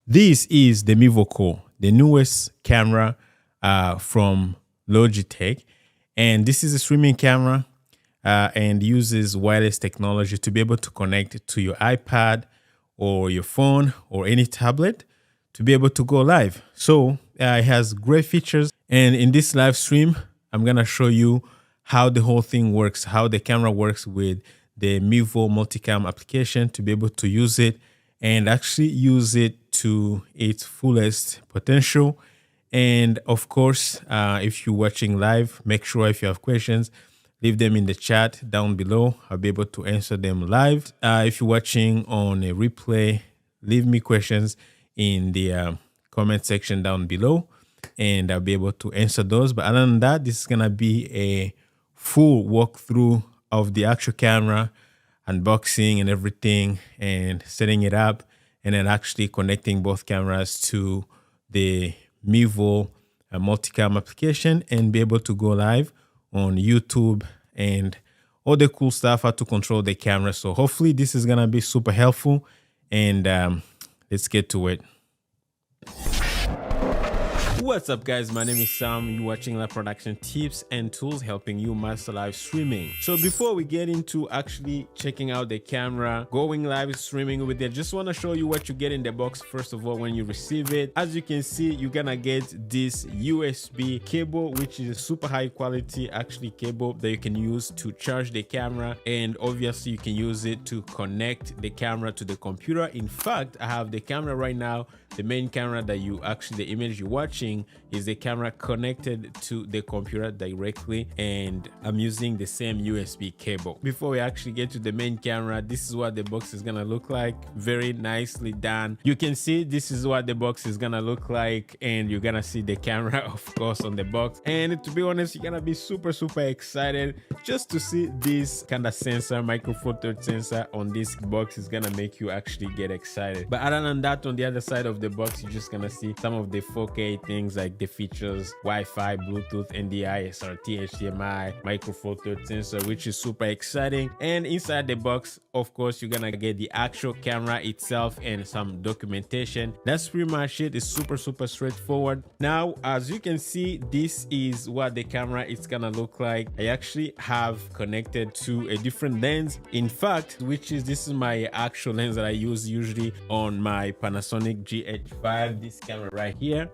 This is the Mevo Core, the newest camera from Logitech. And this is a streaming camera and uses wireless technology to be able to connect to your iPad or your phone or any tablet to be able to go live. So it has great features. And in this live stream, I'm going to show you how the whole thing works, how the camera works with the Mevo Multicam application to be able to use it and actually use it to its fullest potential. And of course, if you're watching live, make sure if you have questions, leave them in the chat down below. I'll be able to answer them live. If you're watching on a replay, leave me questions in the comment section down below and I'll be able to answer those. But other than that, this is going to be a full walkthrough of the actual camera, unboxing and everything, and setting it up, and then actually connecting both cameras to the Mevo Multicam application and be able to go live on YouTube and all the cool stuff, how to control the camera. So hopefully this is gonna be super helpful, and let's get to it. What's up guys, my name is Sam. You're watching live production tips and tools helping you master live streaming. So before we get into actually checking out the camera, going live streaming with it, just want to show you what you get in the box. First of all, when you receive it, as you can see, you're gonna get this USB cable, which is a super high quality actually cable that you can use to charge the camera, and obviously you can use it to connect the camera to the computer. In fact, I have the camera right now. The main camera that you actually, the image you're watching is the camera connected to the computer directly, and I'm using the same USB cable. Before we actually get to the main camera, this is what the box is gonna look like. Very nicely done. You can see this is what the box is gonna look like, and you're gonna see the camera of course on the box. And to be honest, you're gonna be super excited just to see this kind of sensor, micro four third sensor on this box. Is gonna make you actually get excited. But other than that, on the other side of the box, you're just gonna see some of the 4K things like the features: Wi-Fi, Bluetooth, NDI, SRT, HDMI, micro four third sensor, which is super exciting. And inside the box, of course, you're gonna get the actual camera itself and some documentation. That's pretty much it. It's super straightforward. Now, as you can see, this is what the camera is gonna look like. I actually have connected to a different lens, in fact, this is my actual lens that I use usually on my Panasonic GH5, this camera right here.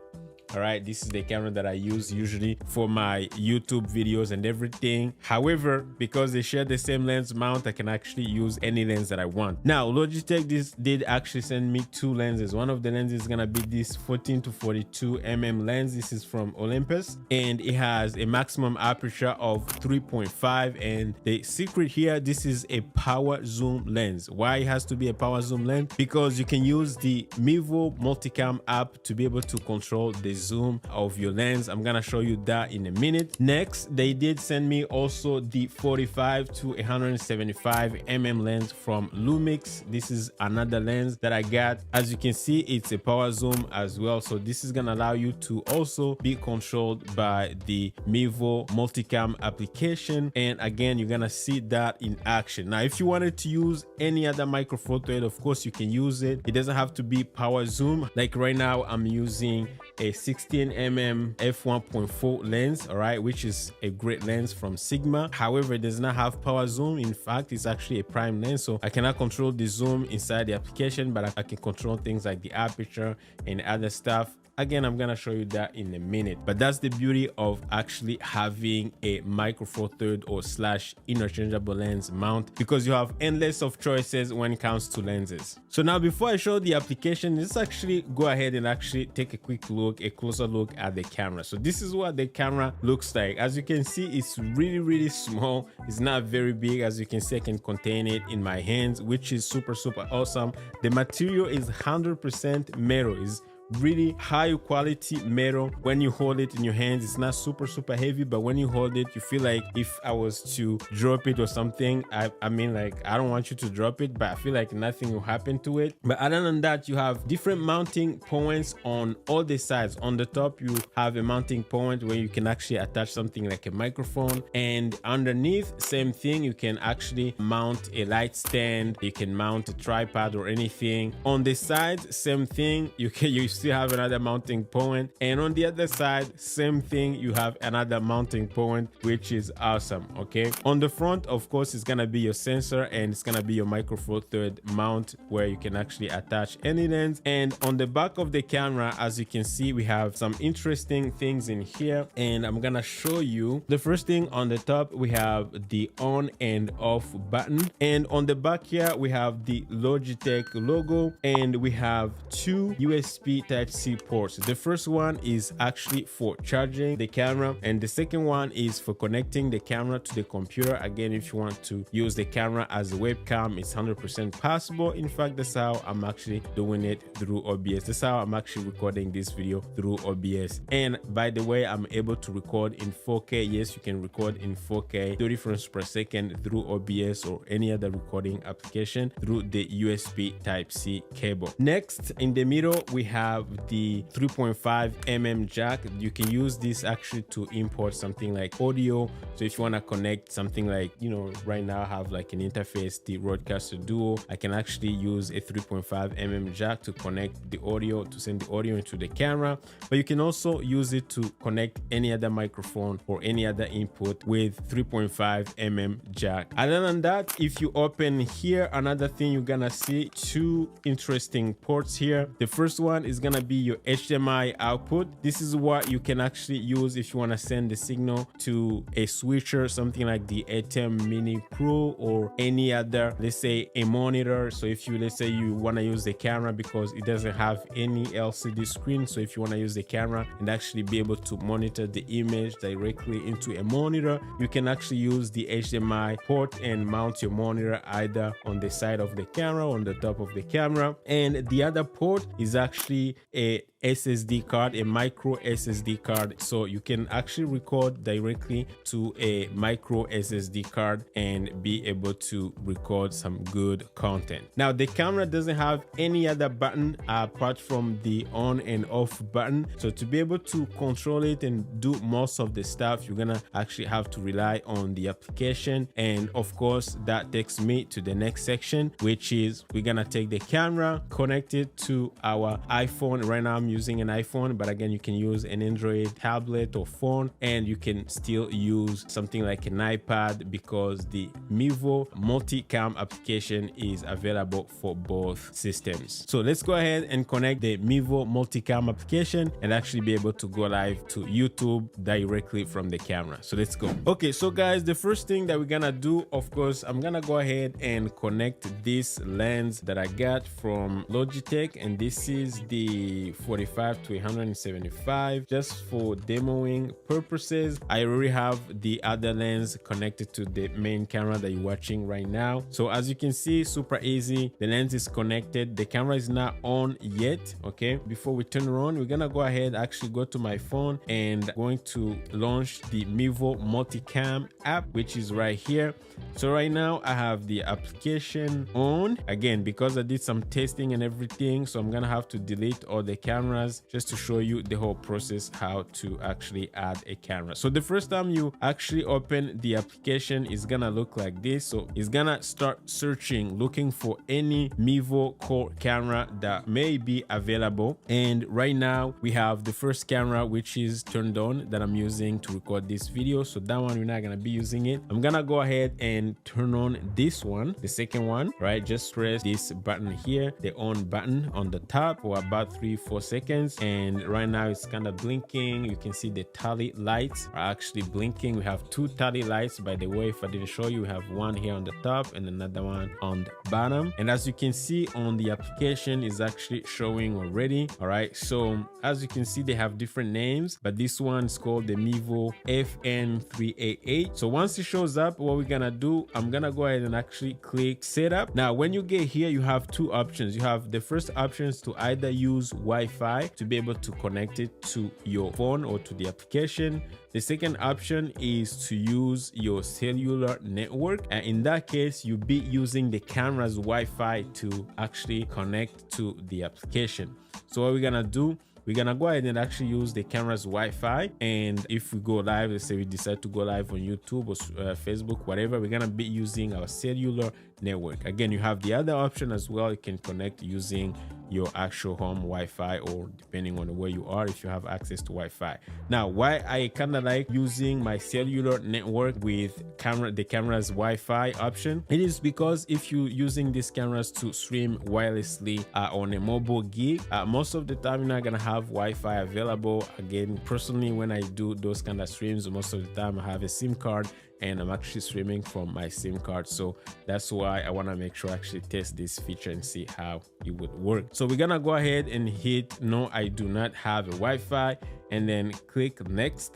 All right, this is the camera that I use usually for my YouTube videos and everything. However, because they share the same lens mount, I can actually use any lens that I want. Now, Logitech did actually send me two lenses. One of the lenses is gonna be this 14 to 42 mm lens. This is from Olympus, and it has a maximum aperture of 3.5. And the secret here, this is a power zoom lens. Why it has to be a power zoom lens? Because you can use the Mevo Multicam app to be able to control the zoom of your lens. I'm gonna show you that in a minute. Next, they did send me also the 45 to 175 mm lens from Lumix. This is another lens that I got. As you can see, it's a power zoom as well, so this is gonna allow you to also be controlled by the Mevo Multicam application. And again, you're gonna see that in action. Now, if you wanted to use any other micro four third, of course you can use it. It doesn't have to be power zoom. Like right now, I'm using a 16 mm f1.4 lens, all right, which is a great lens from Sigma. However, it does not have power zoom. In fact, it's actually a prime lens, so I cannot control the zoom inside the application, but I can control things like the aperture and other stuff. Again, I'm gonna show you that in a minute. But that's the beauty of actually having a micro four third or slash interchangeable lens mount, because you have endless of choices when it comes to lenses. So now, before I show the application, let's actually go ahead and actually take a quick look, a closer look at the camera. So this is what the camera looks like. As you can see, it's really small. It's not very big. As you can see, I can contain it in my hands, which is super awesome. The material is 100% metal. Is really high quality metal. When you hold it in your hands, it's not super heavy, but when you hold it, you feel like if I was to drop it or something, I mean, like, I don't want you to drop it, but I feel like nothing will happen to it. But other than that, you have different mounting points on all the sides. On the top, you have a mounting point where you can actually attach something like a microphone, and underneath, same thing, you can actually mount a light stand, you can mount a tripod or anything. On the side, same thing, you still have another mounting point, and on the other side, same thing, you have another mounting point, which is awesome. Okay, on the front, of course, it's gonna be your sensor, and it's gonna be your Micro Four Third mount where you can actually attach any lens. And on the back of the camera, as you can see, we have some interesting things in here, and I'm gonna show you. The first thing on the top, we have the on and off button, and on the back here we have the Logitech logo, and we have two USB Type-C ports. The first one is actually for charging the camera, and the second one is for connecting the camera to the computer. Again, if you want to use the camera as a webcam, it's 100% possible. In fact, that's how I'm actually doing it through OBS. That's how I'm actually recording this video through OBS. And by the way, I'm able to record in 4K. Yes, you can record in 4K 30 frames per second through OBS or any other recording application through the USB Type-C cable. Next, in the middle, we have the 3.5mm jack. You can use this actually to import something like audio. So if you want to connect something like, you know, right now I have like an interface, the Rodecaster Duo, I can actually use a 3.5mm jack to connect the audio, to send the audio into the camera. But you can also use it to connect any other microphone or any other input with 3.5mm jack. Other than that, if you open here, another thing you're gonna see two interesting ports here. The first one is gonna be your HDMI output. This is what you can actually use if you want to send the signal to a switcher, something like the ATEM Mini Pro or any other, let's say a monitor. So if you, let's say you want to use the camera because it doesn't have any LCD screen, so if you want to use the camera and actually be able to monitor the image directly into a monitor, you can actually use the HDMI port and mount your monitor either on the side of the camera or on the top of the camera. And the other port is actually a SSD card, a micro SSD card, so you can actually record directly to a micro SSD card and be able to record some good content. Now, the camera doesn't have any other button apart from the on and off button, so to be able to control it and do most of the stuff, you're gonna actually have to rely on the application. And of course, that takes me to the next section, which is we're gonna take the camera, connect it to our iPhone. Right now I'm using an iPhone, but again, you can use an Android tablet or phone, and you can still use something like an iPad because the Mevo Multicam application is available for both systems. So let's go ahead and connect the Mevo Multicam application and actually be able to go live to YouTube directly from the camera. So let's go. Okay, so guys, the first thing that we're gonna do, of course, I'm gonna go ahead and connect this lens that I got from Logitech, and this is the 45 to 175 just for demoing purposes. I already have the other lens connected to the main camera that you're watching right now. So as you can see, super easy. The lens is connected. The camera is not on yet. Okay, before we turn it on, we're gonna go ahead, actually go to my phone and going to launch the Mevo Multicam app, which is right here. So right now I have the application on again because I did some testing and everything, so I'm gonna have to delete all the cameras just to show you the whole process how to actually add a camera. So the first time you actually open the application is gonna look like this. So it's gonna start searching, looking for any Mevo Core camera that may be available, and right now we have the first camera which is turned on that I'm using to record this video. So that one we're not gonna be using it. I'm gonna go ahead and turn on this one, the second one, right? Just press this button here, the on button on the top, for about 3-4 seconds, and right now it's kind of blinking. You can see the tally lights are actually blinking. We have two tally lights, by the way. If I didn't show you, we have one here on the top and another one on the bottom, and as you can see on the application is actually showing already. All right, so as you can see, they have different names, but this one is called the Mevo FN388. So once it shows up, what we're gonna do, I'm gonna go ahead and actually click setup. Now when you get here, you have two options. You have the first options to either use use Wi-Fi to be able to connect it to your phone or to the application. The second option is to use your cellular network, and in that case you'll be using the camera's Wi-Fi to actually connect to the application. So what we're gonna do, we're gonna go ahead and actually use the camera's Wi-Fi, and if we go live, let's say we decide to go live on YouTube or Facebook, whatever, we're gonna be using our cellular network. Again, you have the other option as well. You can connect using your actual home Wi-Fi, or depending on where you are, if you have access to Wi-Fi. Now, why I kind of like using my cellular network with the camera's Wi-Fi option, it is because if you're using these cameras to stream wirelessly on a mobile gig, most of the time you're not gonna have Wi-Fi available. Again, personally, when I do those kind of streams, most of the time I have a SIM card and I'm actually streaming from my SIM card. So that's why I want to make sure I actually test this feature and see how it would work. So we're gonna go ahead and hit no, I do not have a Wi-Fi, and then click next.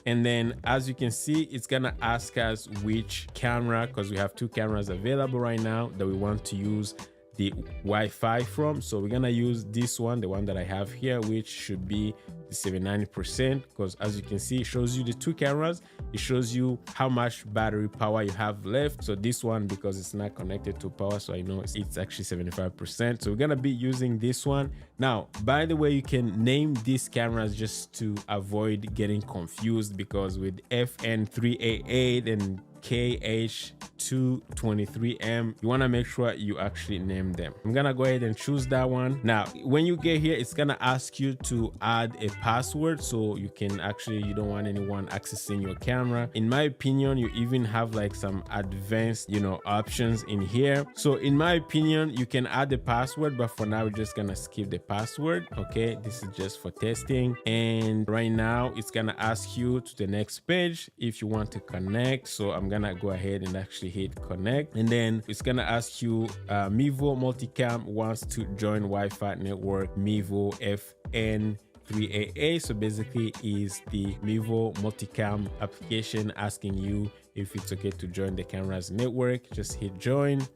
And then as you can see, it's gonna ask us which camera, because we have two cameras available right now that we want to use the Wi-Fi from. So we're gonna use this one, the one that I have here, which should be the 79%, because as you can see, it shows you the two cameras. It shows you how much battery power you have left. So this one, because it's not connected to power, so I know it's actually 75%. So we're gonna be using this one. Now, by the way, you can name these cameras just to avoid getting confused, because with FN388 and KH223M, you want to make sure you actually name them. I'm gonna go ahead and choose that one. Now, when you get here, it's gonna ask you to add a password, so you can actually, you don't want anyone accessing your camera. In my opinion, you even have like some advanced, options in here. So in my opinion, you can add the password, but for now we're just gonna skip the password. Okay, this is just for testing. And right now it's gonna ask you to the next page if you want to connect. So I'm gonna go ahead and actually hit connect, and then it's gonna ask you Mevo Multicam wants to join Wi-Fi network Mevo FN3AA. So basically is the Mevo Multicam application asking you if it's okay to join the camera's network. Just hit join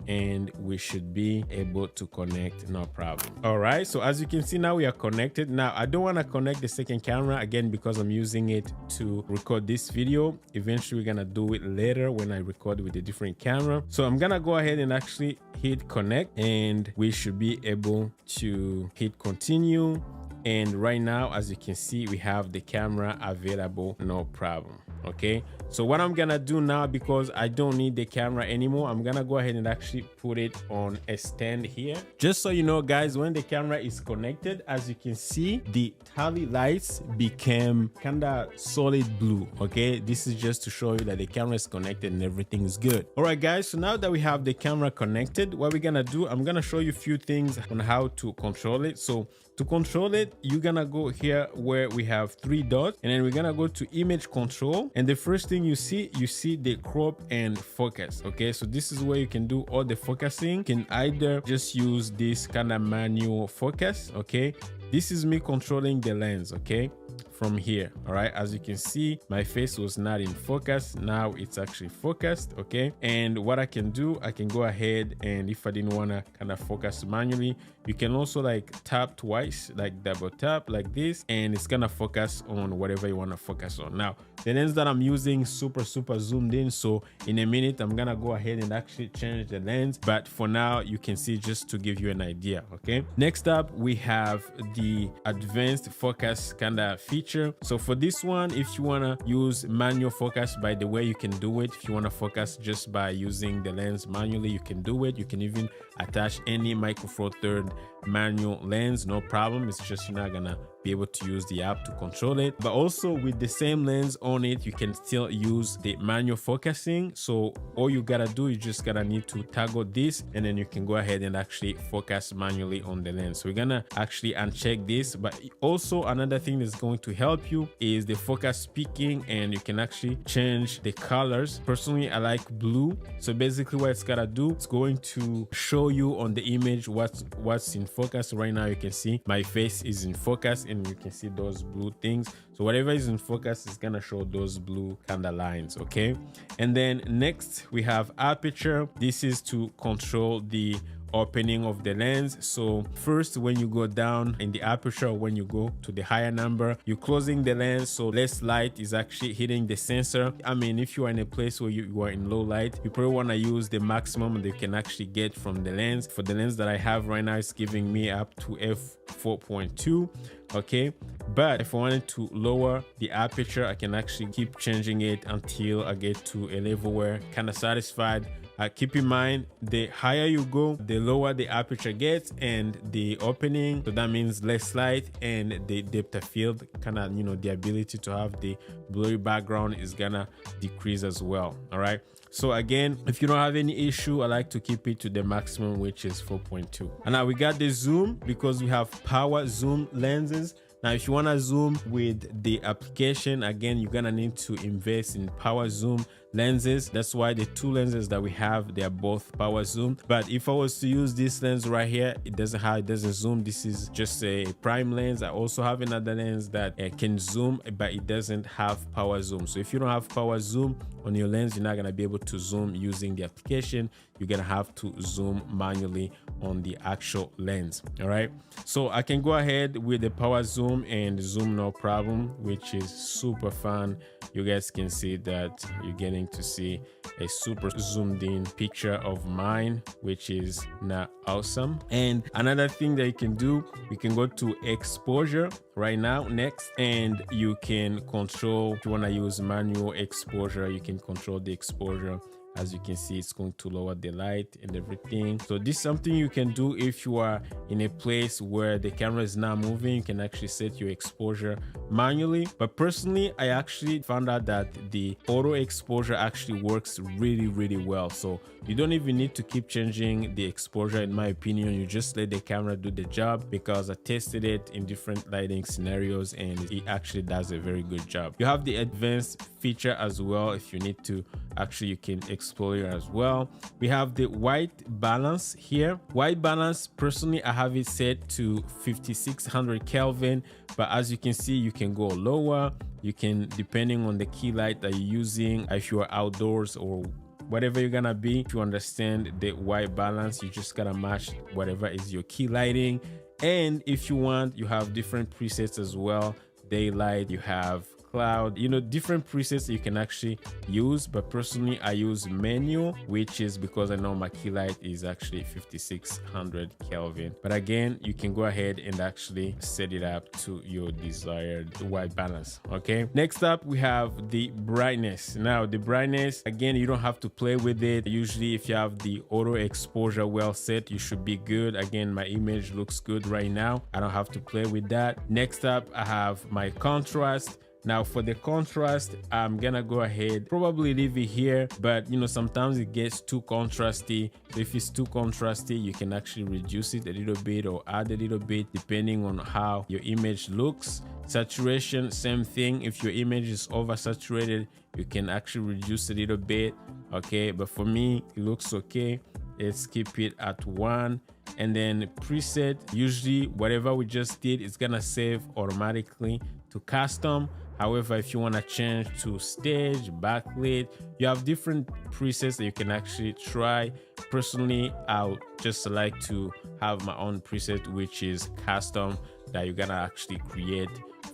and we should be able to connect, no problem. All right, so as you can see, now we are connected. Now I don't want to connect the second camera again because I'm using it to record this video. Eventually we're gonna do it later when I record with a different camera. So I'm gonna go ahead and actually hit connect, and we should be able to hit continue. And right now, as you can see, we have the camera available, no problem. Okay, so what I'm gonna do now, because I don't need the camera anymore, I'm gonna go ahead and actually put it on a stand here. Just so you know, guys, when the camera is connected, as you can see, the tally lights became kind of solid blue. Okay, this is just to show you that the camera is connected and everything is good. All right, guys, so now that we have the camera connected, what we're gonna do, I'm gonna show you a few things on how to control it. So to control it, you're gonna go here where we have three dots, and then we're gonna go to image control, and the first thing you see the crop and focus. Okay, so this is where you can do all the focusing. You can either just use this kind of manual focus. Okay, this is me controlling the lens, okay, from here. All right, as you can see, my face was not in focus. Now it's actually focused. Okay, and what I can do, I can go ahead, and if I didn't want to kind of focus manually, you can also like tap twice, like double tap like this, and it's gonna focus on whatever you want to focus on. Now the lens that I'm using super zoomed in, so in a minute I'm gonna go ahead and actually change the lens, but for now you can see just to give you an idea. Okay, next up we have the advanced focus kind of feature. So for this one, if you want to use manual focus, by the way, you can do it. If you want to focus just by using the lens manually, you can do it. You can even attach any Micro Four Third manual lens, no problem. It's just you're not gonna be able to use the app to control it. But also with the same lens on it, you can still use the manual focusing. So all you gotta do, you just gotta need to toggle this, and then you can go ahead and actually focus manually on the lens. So we're gonna actually uncheck this. But also another thing that's going to help you is the focus peaking, and you can actually change the colors. Personally, I like blue. So basically what it's gonna do, it's going to show you on the image what's in focus. Right now you can see my face is in focus, and you can see those blue things. So whatever is in focus is gonna show those blue kind of lines. Okay, and then next we have aperture. This is to control the opening of the lens. So first, when you go down in the aperture, when you go to the higher number, you're closing the lens, so less light is actually hitting the sensor. I mean, if you are in a place where you are in low light, you probably want to use the maximum that you can actually get from the lens. For the lens that I have right now, it's giving me up to f4.2. okay, but if I wanted to lower the aperture, I can actually keep changing it until I get to a level where kind of satisfied. Keep in mind, the higher you go, the lower the aperture gets and the opening, so that means less light, and the depth of field, kind of, you know, the ability to have the blurry background is gonna decrease as well. All right, so again, if you don't have any issue, I like to keep it to the maximum, which is 4.2. And now we got the zoom, because we have power zoom lenses. Now, if you want to zoom with the application, again, you're gonna need to invest in power zoom lenses. That's why the two lenses that we have, they are both power zoom. But if I was to use this lens right here, it doesn't zoom. This is just a prime lens. I also have another lens that can zoom, but it doesn't have power zoom. So if you don't have power zoom on your lens, you're not gonna be able to zoom using the application. You're gonna have to zoom manually on the actual lens. All right, so I can go ahead with the power zoom and zoom no problem, which is super fun. You guys can see that you're getting to see a super zoomed in picture of mine, which is not awesome. And another thing that you can do, you can go to exposure right now next, and you can control, if you want to use manual exposure, you can control the exposure. As you can see, it's going to lower the light and everything. So this is something you can do if you are in a place where the camera is not moving. You can actually set your exposure manually. But personally, I actually found out that the auto exposure actually works really, really well. So you don't even need to keep changing the exposure, in my opinion. You just let the camera do the job, because I tested it in different lighting scenarios and it actually does a very good job. You have the advanced feature as well. If you need to, actually you can explore it as well. We have the white balance here. White balance, personally, I have it set to 5600 Kelvin, but as you can see, you can go lower. You can, depending on the key light that you're using, if you are outdoors or whatever you're gonna be. If you understand the white balance, you just gotta match whatever is your key lighting. And if you want, you have different presets as well. Daylight, you have cloud, you know, different presets you can actually use. But personally, I use manual, which is because I know my key light is actually 5600 Kelvin. But again, you can go ahead and actually set it up to your desired white balance. Okay, next up we have the brightness. Now the brightness, again, you don't have to play with it. Usually if you have the auto exposure well set, you should be good. Again, my image looks good right now. I don't have to play with that. Next up, I have my contrast. Now for the contrast, I'm gonna go ahead, probably leave it here, but you know, sometimes it gets too contrasty. So if it's too contrasty, you can actually reduce it a little bit or add a little bit depending on how your image looks. Saturation, same thing. If your image is oversaturated, you can actually reduce a little bit. Okay, but for me, it looks okay. Let's keep it at 1. And then preset, usually whatever we just did is gonna save automatically to custom. However, if you want to change to stage, backlit, you have different presets that you can actually try. Personally, I would just like to have my own preset, which is custom, that you're gonna actually create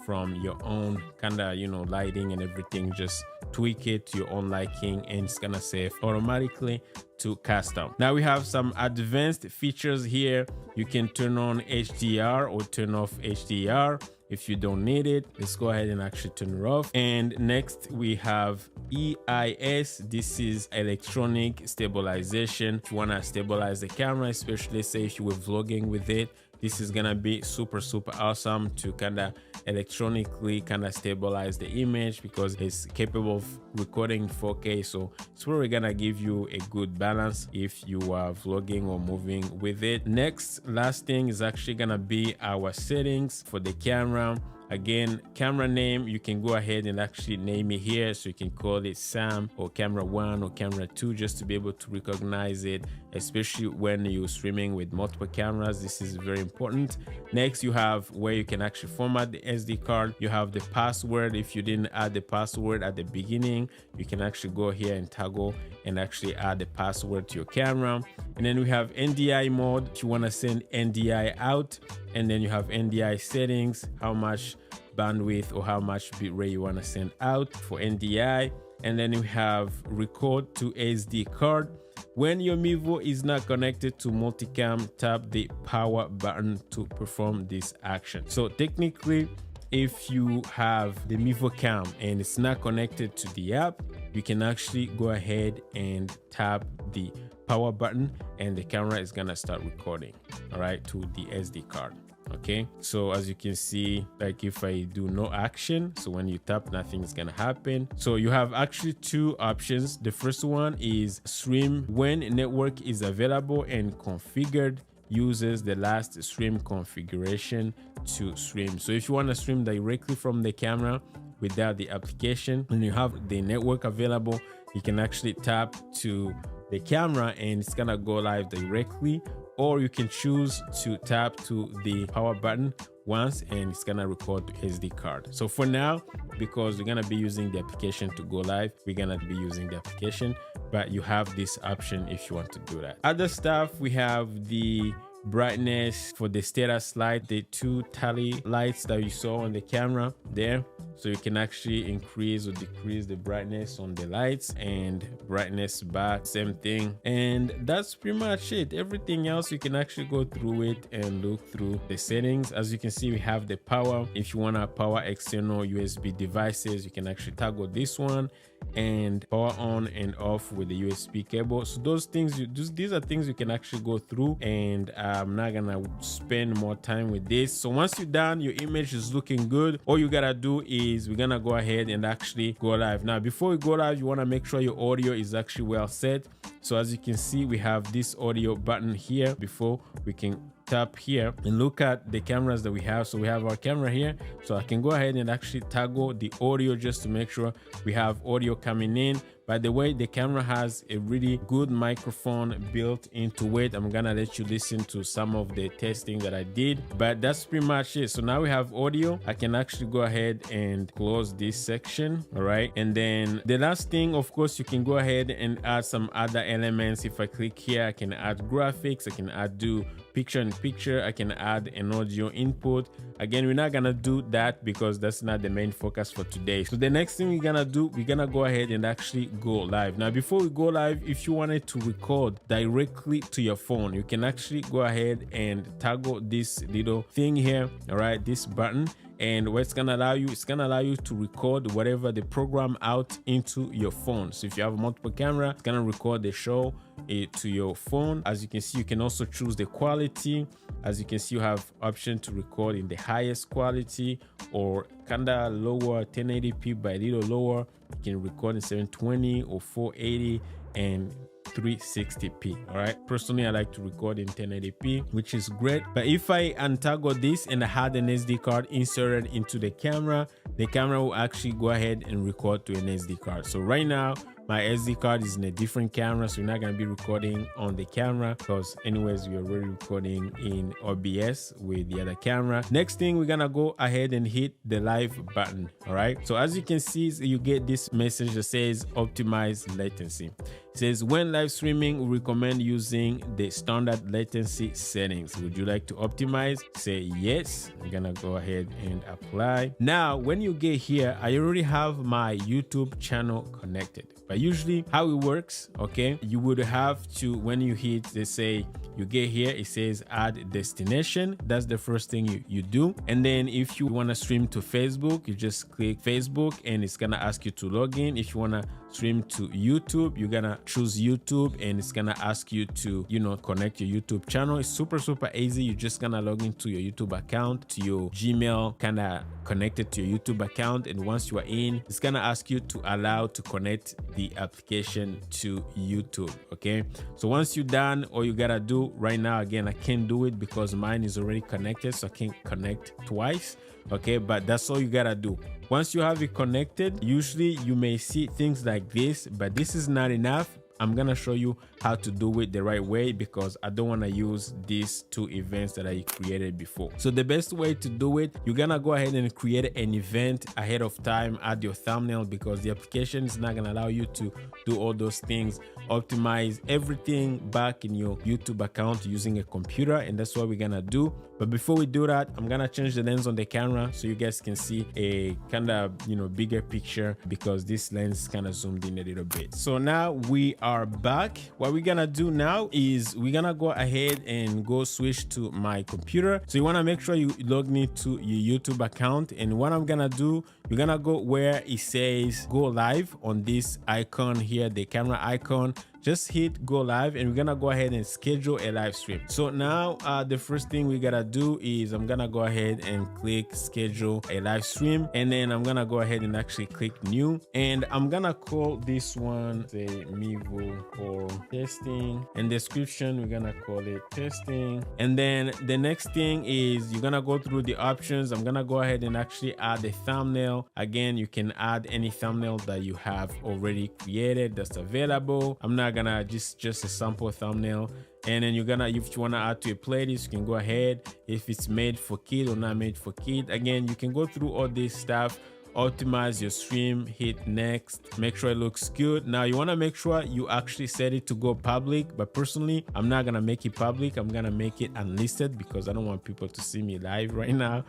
from your own kind of, you know, lighting and everything. Just tweak it to your own liking and it's gonna save automatically to custom. Now we have some advanced features here. You can turn on HDR or turn off HDR if you don't need it. Let's go ahead and actually turn it off. And next we have EIS. This is electronic stabilization. If you want to stabilize the camera, especially say if you were vlogging with it, this is gonna be super awesome to kind of electronically kind of stabilize the image, because it's capable of recording 4K. So it's probably gonna give you a good balance if you are vlogging or moving with it. Next, last thing is actually gonna be our settings for the camera. Again, camera name, you can go ahead and actually name it here. So you can call it Sam or camera 1 or camera 2, just to be able to recognize it especially when you're streaming with multiple cameras. This is very important. Next, you have where you can actually format the SD card. You have the password. If you didn't add the password at the beginning, you can actually go here and toggle and actually add the password to your camera. And then we have NDI mode if you want to send NDI out. And then you have NDI settings, how much bandwidth or how much bitrate you want to send out for NDI. And then we have record to SD card. When your Mevo is not connected to multicam, tap the power button to perform this action. So technically, if you have the Mevo Cam and it's not connected to the app, you can actually go ahead and tap the power button and the camera is gonna start recording, all right, to the SD card. Okay, so as you can see, like if I do no action, so when you tap, nothing is gonna happen. So you have actually two options. The first one is stream when network is available and configured, uses the last stream configuration to stream. So if you want to stream directly from the camera without the application and you have the network available, you can actually tap to the camera and it's gonna go live directly, or you can choose to tap to the power button once and it's gonna record to SD card. So for now, because we're gonna be using the application to go live, we're gonna be using the application, but you have this option if you want to do that. Other stuff, we have the brightness for the status light, the two tally lights that you saw on the camera there. So you can actually increase or decrease the brightness on the lights, and brightness back, same thing. And that's pretty much it. Everything else you can actually go through it and look through the settings. As you can see, we have the power. If you want to power external USB devices, you can actually toggle this one, and power on and off with the USB cable. So those things, these are things you can actually go through, and I'm not gonna spend more time with this. So once you're done, your image is looking good, all you gotta do is we're gonna go ahead and actually go live. Now before we go live, you want to make sure your audio is actually well set. So as you can see, we have this audio button here. Before we can tap here and look at the cameras that we have. So we have our camera here, so I can go ahead and actually toggle the audio just to make sure we have audio coming in. By the way, the camera has a really good microphone built into it. I'm gonna let you listen to some of the testing that I did, but that's pretty much it. So now we have audio. I can actually go ahead and close this section, all right? And then the last thing, of course, you can go ahead and add some other elements. If I click here, I can add graphics, I can do picture in picture, I can add an audio input. Again, we're not gonna do that because that's not the main focus for today. So the next thing we're gonna do, we're gonna go ahead and actually go live. Now before we go live, if you wanted to record directly to your phone, you can actually go ahead and toggle this little thing here, all right, this button. And what it's gonna allow you, it's gonna allow you to record whatever the program out into your phone. So if you have multiple camera, it's gonna record the show to your phone. As you can see, you can also choose the quality. As you can see, you have option to record in the highest quality or kinda lower, 1080p by a little lower. You can record in 720 or 480 and 360p. all right, personally I like to record in 1080p, which is great. But if I untoggle this and I had an SD card inserted into the camera will actually go ahead and record to an SD card. So right now my SD card is in a different camera, so we're not going to be recording on the camera because anyways we're already recording in OBS with the other camera. Next thing, we're gonna go ahead and hit the live button. All right, so as you can see, you get this message that says optimize latency. It says when live streaming, we recommend using the standard latency settings. Would you like to optimize? Say yes. I'm gonna go ahead and apply. Now when you get here, I already have my YouTube channel connected. But usually how it works, okay, you would have to, when you hit, they say you get here, it says add destination. That's the first thing you do. And then if you want to stream to Facebook, you just click Facebook and it's gonna ask you to log in. If you want to stream to YouTube, you're gonna choose YouTube and it's gonna ask you to, connect your YouTube channel. It's super easy. You're just gonna log into your YouTube account, to your Gmail, kind of connected to your YouTube account, and once you are in, it's gonna ask you to allow to connect the application to YouTube. Okay, so once you're done, all you gotta do right now, again, I can't do it because mine is already connected, so I can't connect twice. Okay, but that's all you gotta do. Once you have it connected, usually you may see things like this, but this is not enough I'm gonna show you how to do it the right way because I don't want to use these two events that I created before. So the best way to do it, you're gonna go ahead and create an event ahead of time, add your thumbnail, because the application is not gonna allow you to do all those things, optimize everything back in your YouTube account using a computer, and that's what we're gonna do. But before we do that, I'm gonna change the lens on the camera so you guys can see a kind of bigger picture, because this lens kind of zoomed in a little bit. So now we are back. What we're gonna do now is we're gonna go ahead and go switch to my computer. So you want to make sure you log into your YouTube account, and what I'm gonna do, you're gonna go where it says go live on this icon here, the camera icon. Just hit go live, and we're gonna go ahead and schedule a live stream. So now the first thing we gotta do is I'm gonna go ahead and click schedule a live stream, and then I'm gonna go ahead and actually click new, and I'm gonna call this one, say, Mevo Core testing, and description we're gonna call it testing. And then the next thing is you're gonna go through the options. I'm gonna go ahead and actually add a thumbnail. Again, you can add any thumbnail that you have already created that's available. I'm not gonna just a sample thumbnail. And then you're gonna, if you want to add to a playlist, you can go ahead, if it's made for kid or not made for kid. Again, you can go through all this stuff, optimize your stream, hit next, make sure it looks good. Now you want to make sure you actually set it to go public, but personally I'm not gonna make it public. I'm gonna make it unlisted because I don't want people to see me live right now.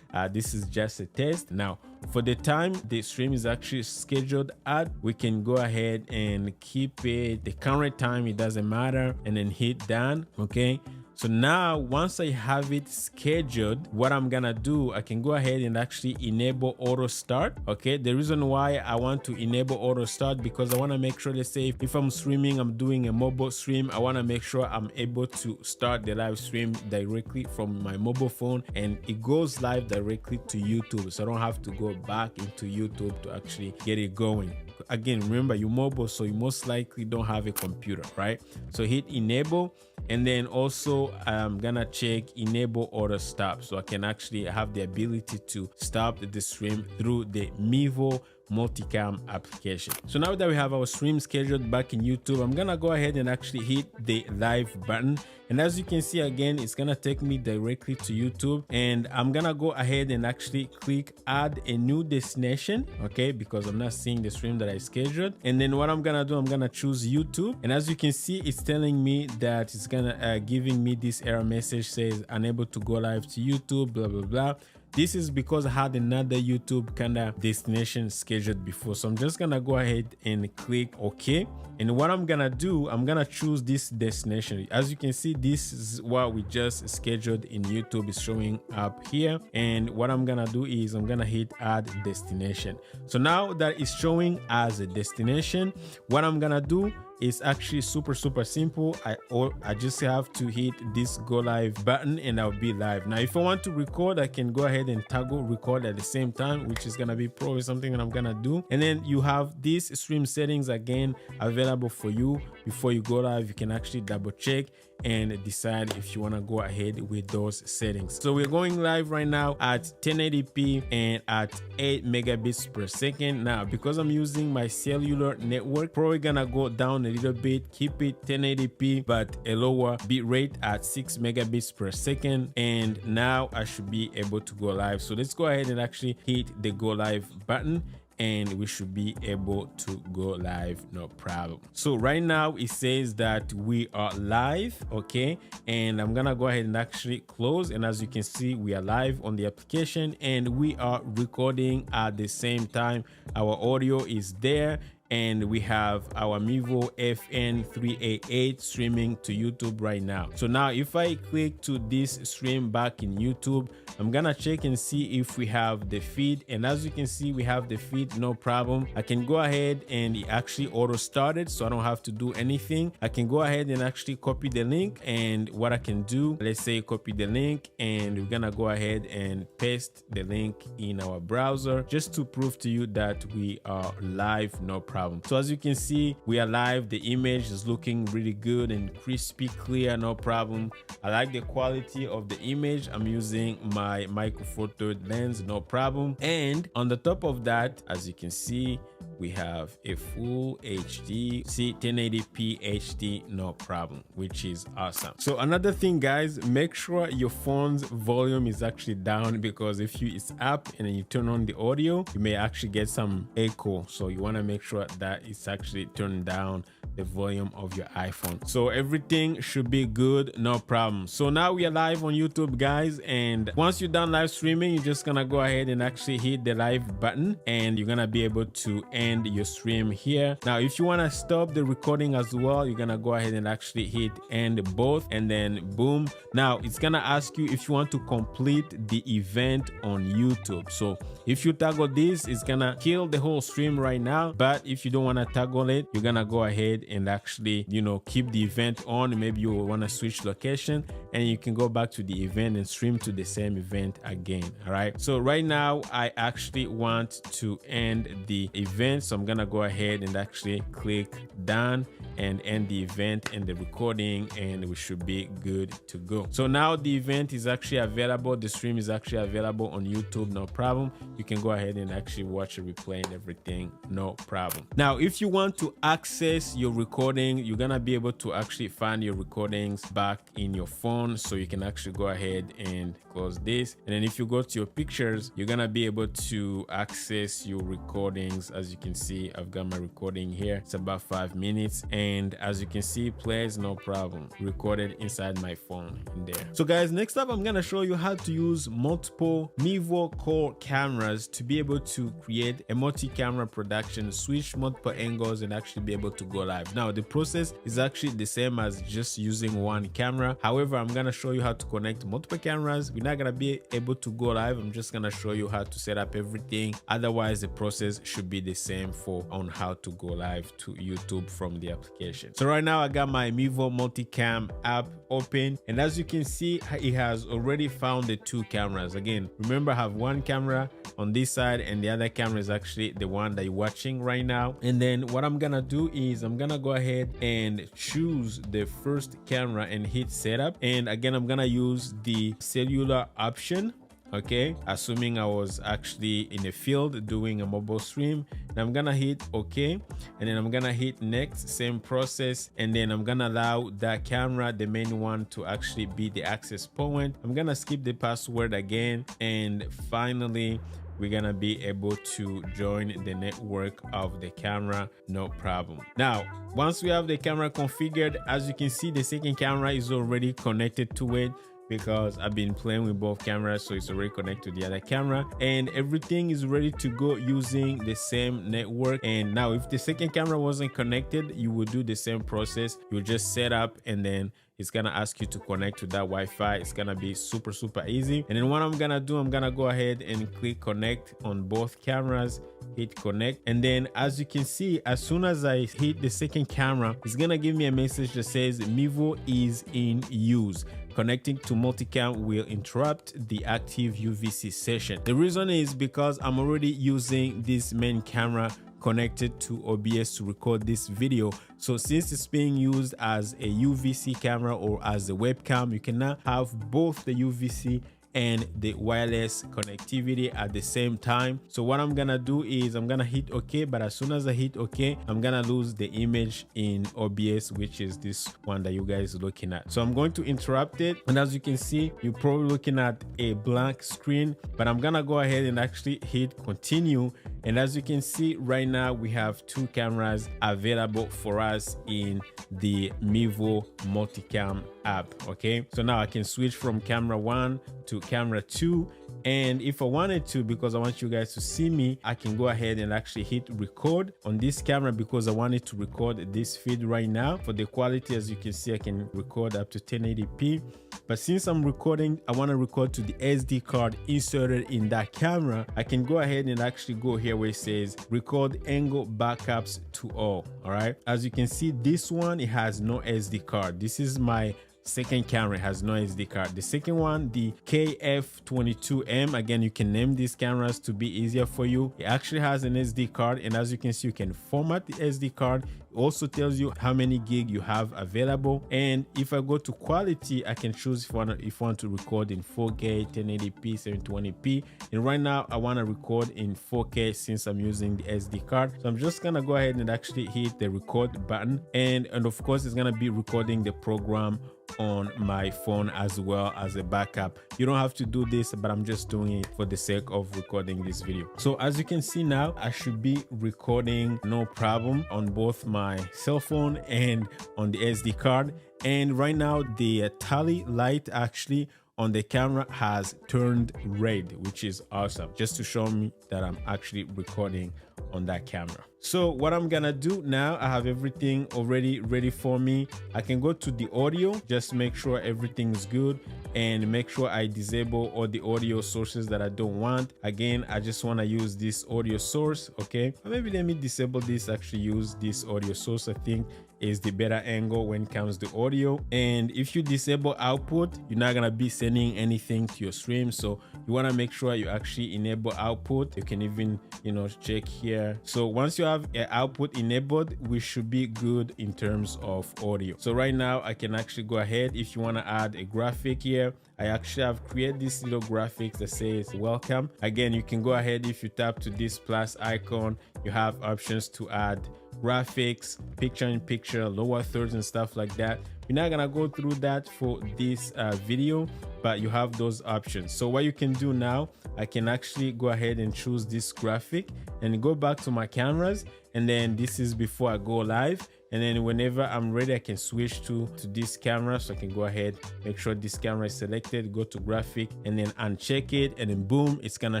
This is just a test. Now for the time the stream is actually scheduled at, we can go ahead and keep it the current time, it doesn't matter, and then hit done. Okay, so now once I have it scheduled, what I'm gonna do, I can go ahead and actually enable auto start. Okay, the reason why I want to enable auto start, because I want to make sure, let's say if I'm streaming, I'm doing a mobile stream, I want to make sure I'm able to start the live stream directly from my mobile phone, and it goes live directly to YouTube, so I don't have to go back into YouTube to actually get it going. Again, remember, you're mobile, so you most likely don't have a computer, right? So hit enable, and then also I'm gonna check enable auto stop, so I can actually have the ability to stop the stream through the Mevo Multicam application. So now that we have our stream scheduled back in YouTube, I'm gonna go ahead and actually hit the live button, and as you can see, again, it's gonna take me directly to YouTube, and I'm gonna go ahead and actually click add a new destination, okay, because I'm not seeing the stream that I scheduled. And then what I'm gonna do, I'm gonna choose YouTube, and as you can see, it's telling me that it's gonna giving me this error message, says unable to go live to YouTube, blah blah blah. This is because I had another YouTube kind of destination scheduled before. So I'm just gonna go ahead and click OK. And what I'm gonna do, I'm gonna choose this destination. As you can see, this is what we just scheduled in YouTube, is showing up here. And what I'm gonna do is I'm gonna hit add destination. So now that it's showing as a destination, what I'm gonna do is actually super simple. I just have to hit this go live button and I'll be live. Now if I want to record, I can go ahead and toggle record at the same time, which is gonna be probably something that I'm gonna do. And then you have these stream settings again available for you. Before you go live, you can actually double check and decide if you want to go ahead with those settings. So we're going live right now at 1080p and at 8 megabits per second. Now because I'm using my cellular network, probably gonna go down a little bit, keep it 1080p but a lower bit rate at 6 megabits per second, and now I should be able to go live. So let's go ahead and actually hit the go live button, and we should be able to go live, no problem. So right now it says that we are live, okay, and I'm gonna go ahead and actually close, and as you can see, we are live on the application and we are recording at the same time. Our audio is there, and we have our Mivo FN388 streaming to YouTube right now. So now if I click to this stream back in YouTube, I'm gonna check and see if we have the feed, and as you can see, we have the feed, no problem. I can go ahead and it actually auto started, so I don't have to do anything. I can go ahead and actually copy the link, and what I can do, let's say copy the link, and we're gonna go ahead and paste the link in our browser just to prove to you that we are live, no problem. So as you can see, we are live. The image is looking really good and crispy clear, no problem. I like the quality of the image. I'm using my micro four third lens, no problem. And on the top of that, as you can see, we have a full HD, see 1080p HD, no problem, which is awesome. So another thing, guys, make sure your phone's volume is actually down, because if it's up and then you turn on the audio, you may actually get some echo. So you want to make sure that it's actually turned down the volume of your iPhone. So everything should be good, no problem. So now we are live on YouTube, guys, and once you're done live streaming, you're just gonna go ahead and actually hit the live button, and you're gonna be able to end your stream here. Now if you want to stop the recording as well, you're gonna go ahead and actually hit end both, and then boom. Now it's gonna ask you if you want to complete the event on YouTube. So if you toggle this, it's gonna kill the whole stream right now, but if you don't want to toggle it, you're gonna go ahead and actually, you know, keep the event on. Maybe you want to switch location, and you can go back to the event and stream to the same event again. All right, so right now I actually want to end the event, so I'm gonna go ahead and actually click done and end the event and the recording, and we should be good to go. So now the event is actually available, the stream is actually available on YouTube, no problem. You can go ahead and actually watch a replay and everything, no problem. Now if you want to access your recording, you're gonna be able to actually find your recordings back in your phone. So you can actually go ahead and close this, and then if you go to your pictures, you're gonna be able to access your recordings. As you can see, I've got my recording here. It's about 5 minutes, and as you can see, plays no problem, recorded inside my phone in there. So guys, next up I'm gonna show you how to use multiple Mevo Core cameras to be able to create a multi-camera production, switch multiple angles, and actually be able to go live. Now the process is actually the same as just using one camera. However, I'm gonna show you how to connect multiple cameras. We're not gonna be able to go live. I'm just gonna show you how to set up everything. Otherwise the process should be the same on how to go live to YouTube from the application. So right now I got my Mevo Multicam app open, and as you can see, it has already found the two cameras. Again, remember, I have one camera on this side, and the other camera is actually the one that you're watching right now. And then what I'm gonna do is I'm gonna go ahead and choose the first camera and hit setup, and again I'm gonna use the cellular option. Okay, assuming I was actually in the field doing a mobile stream, and I'm gonna hit OK, and then I'm gonna hit next, same process, and then I'm gonna allow that camera, the main one, to actually be the access point. I'm gonna skip the password again, and finally we're gonna be able to join the network of the camera, no problem. Now once we have the camera configured, as you can see, the second camera is already connected to it, because I've been playing with both cameras, so it's already connected to the other camera, and everything is ready to go using the same network. And now if the second camera wasn't connected, you would do the same process. You just set up, and then it's gonna ask you to connect to that Wi-Fi. It's gonna be super easy. And then what I'm gonna do, I'm gonna go ahead and click connect on both cameras, hit connect, and then as you can see, as soon as I hit the second camera, it's gonna give me a message that says Mevo is in use. Connecting to multicam will interrupt the active UVC session. The reason is because I'm already using this main camera connected to OBS to record this video. So since it's being used as a UVC camera or as a webcam, you cannot have both the UVC and the wireless connectivity at the same time. So what I'm gonna do is I'm gonna hit OK, but as soon as I hit OK, I'm gonna lose the image in OBS, which is this one that you guys are looking at. So I'm going to interrupt it, and as you can see, you're probably looking at a blank screen, but I'm gonna go ahead and actually hit continue. And as you can see right now, we have two cameras available for us in the Mevo Multicam app. Okay, so now I can switch from camera 1 to camera 2, and if I wanted to, because I want you guys to see me, I can go ahead and actually hit record on this camera, because I wanted to record this feed right now. For the quality, as you can see, I can record up to 1080p, but since I'm recording, I want to record to the SD card inserted in that camera. I can go ahead and actually go here where it says record angle backups to all. All right, as you can see, this one, it has no SD card. This is my second camera has no SD card. The second one, the KF22M, again, you can name these cameras to be easier for you. It actually has an SD card, and as you can see, you can format the SD card. It also tells you how many gig you have available. And if I go to quality, I can choose if I want to record in 4K, 1080p, 720p. And right now I want to record in 4K since I'm using the SD card. So I'm just gonna go ahead and actually hit the record button, and of course it's gonna be recording the program on my phone as well as a backup. You don't have to do this, but I'm just doing it for the sake of recording this video. So as you can see now, I should be recording no problem on both my cell phone and on the SD card. And right now the tally light actually on the camera has turned red, which is awesome, just to show me that I'm actually recording on that camera. So what I'm gonna do now, I have everything already ready for me. I can go to the audio, just make sure everything is good, and make sure I disable all the audio sources that I don't want. Again, I just want to use this audio source. Okay, maybe let me disable this, actually use this audio source. I think is the better angle when it comes to audio. And if you disable output, you're not gonna be sending anything to your stream, so you want to make sure you actually enable output. You can even, you know, check here. So once you have an output enabled, we should be good in terms of audio. So right now I can actually go ahead. If you want to add a graphic here, I actually have created this little graphics that says welcome. Again, you can go ahead, if you tap to this plus icon, you have options to add graphics, picture in picture, lower thirds and stuff like that. We're not gonna go through that for this video, but you have those options. So what you can do now, I can actually go ahead and choose this graphic and go back to my cameras, and then this is before I go live. And then whenever I'm ready, I can switch to this camera. So I can go ahead, make sure this camera is selected, go to graphic, and then uncheck it, and then boom, it's gonna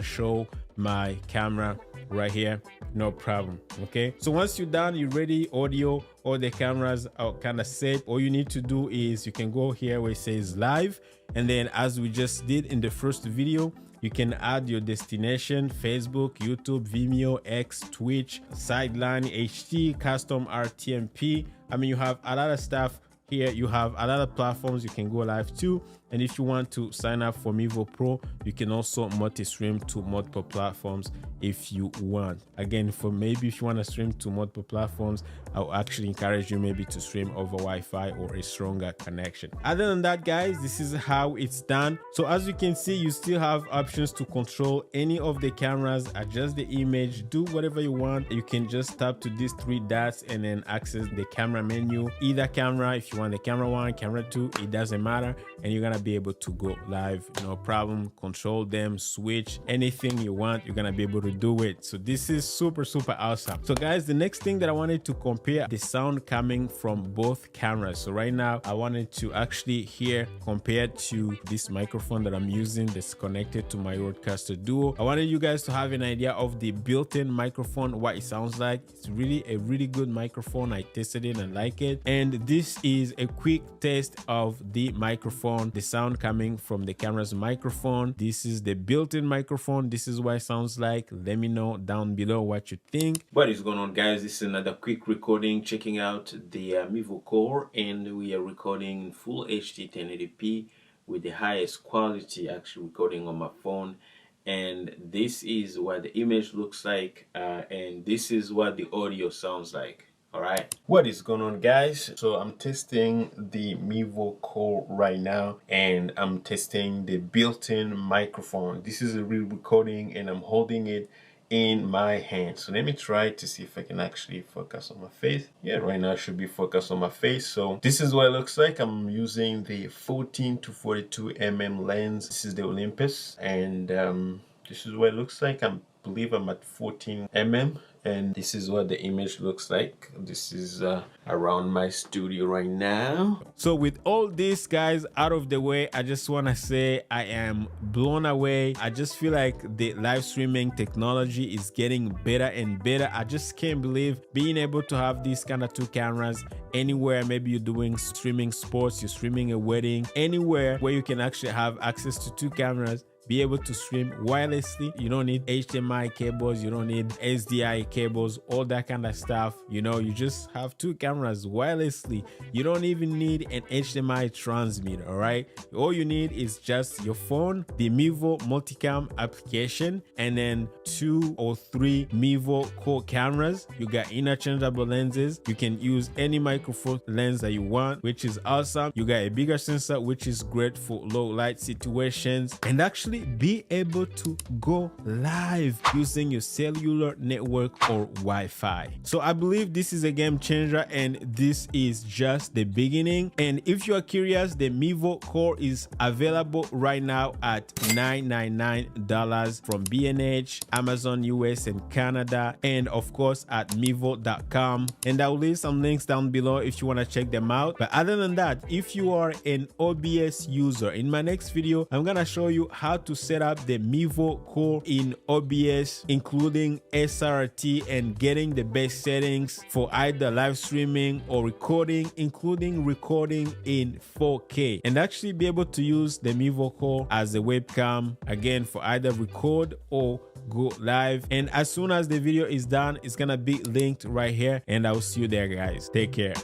show my camera right here, no problem. Okay, so once you're done, you're ready, audio, all the cameras are kind of set. All you need to do is you can go here where it says live, and then as we just did in the first video, you can add your destination: Facebook, YouTube, Vimeo, X, Twitch, Sideline, HT, custom RTMP. I mean, you have a lot of stuff here. You have a lot of platforms you can go live to. And if you want to sign up for Mevo Pro, you can also multi-stream to multiple platforms if you want. Again, for maybe if you want to stream to multiple platforms, I'll actually encourage you maybe to stream over Wi-Fi or a stronger connection. Other than that, guys, this is how it's done. So as you can see, you still have options to control any of the cameras, adjust the image, do whatever you want. You can just tap to these three dots and then access the camera menu. Either camera, if you want the camera 1, camera 2, it doesn't matter, and you're gonna be able to go live, no problem. Control them, switch, anything you want, you're gonna be able to do it. So this is super awesome. So guys, the next thing that I wanted to compare the sound coming from both cameras. So right now I wanted to actually hear compared to this microphone that I'm using that's connected to my Rodecaster Duo. I wanted you guys to have an idea of the built-in microphone, what it sounds like. It's really a really good microphone. I tested it and like it. And this is a quick test of the microphone, the sound coming from the camera's microphone. This is the built-in microphone. This is what it sounds like. Let me know down below what you think. What is going on, guys? This is another quick recording, checking out the Mevo Core, and we are recording in full HD 1080p with the highest quality, actually recording on my phone. And this is what the image looks like, and this is what the audio sounds like. All right, what is going on, guys? So I'm testing the Mevo Core right now, and I'm testing the built-in microphone. This is a real recording, and I'm holding it in my hand. So let me try to see if I can actually focus on my face. Yeah, right now I should be focused on my face. So this is what it looks like. I'm using the 14 to 42 mm lens. This is the Olympus, and this is what it looks like. I believe I'm at 14 mm. And this is what the image looks like. This is around my studio right now. So with all this, guys, out of the way, I just want to say I am blown away. I just feel like the live streaming technology is getting better and better. I just can't believe being able to have these kind of two cameras anywhere. Maybe you're doing streaming sports, you're streaming a wedding, anywhere where you can actually have access to two cameras be able to stream wirelessly. You don't need HDMI cables, you don't need SDI cables, all that kind of stuff. You know, you just have two cameras wirelessly. You don't even need an HDMI transmitter. All right, all you need is just your phone, the Mevo Multicam application, and then 2 or 3 Mevo Core cameras. You got interchangeable lenses. You can use any micro four lens that you want, which is awesome. You got a bigger sensor, which is great for low light situations, and actually be able to go live using your cellular network or Wi-Fi. So I believe this is a game changer, and this is just the beginning. And if you are curious, the Mevo Core is available right now at $999 from B&H, Amazon US and Canada, and of course at Mevo.com. And I will leave some links down below if you want to check them out. But other than that, if you are an OBS user, in my next video I'm gonna show you how to set up the Mevo Core in OBS, including SRT, and getting the best settings for either live streaming or recording, including recording in 4K, and actually be able to use the Mevo Core as a webcam, again, for either record or go live. And as soon as the video is done, it's gonna be linked right here, and I'll see you there, guys. Take care.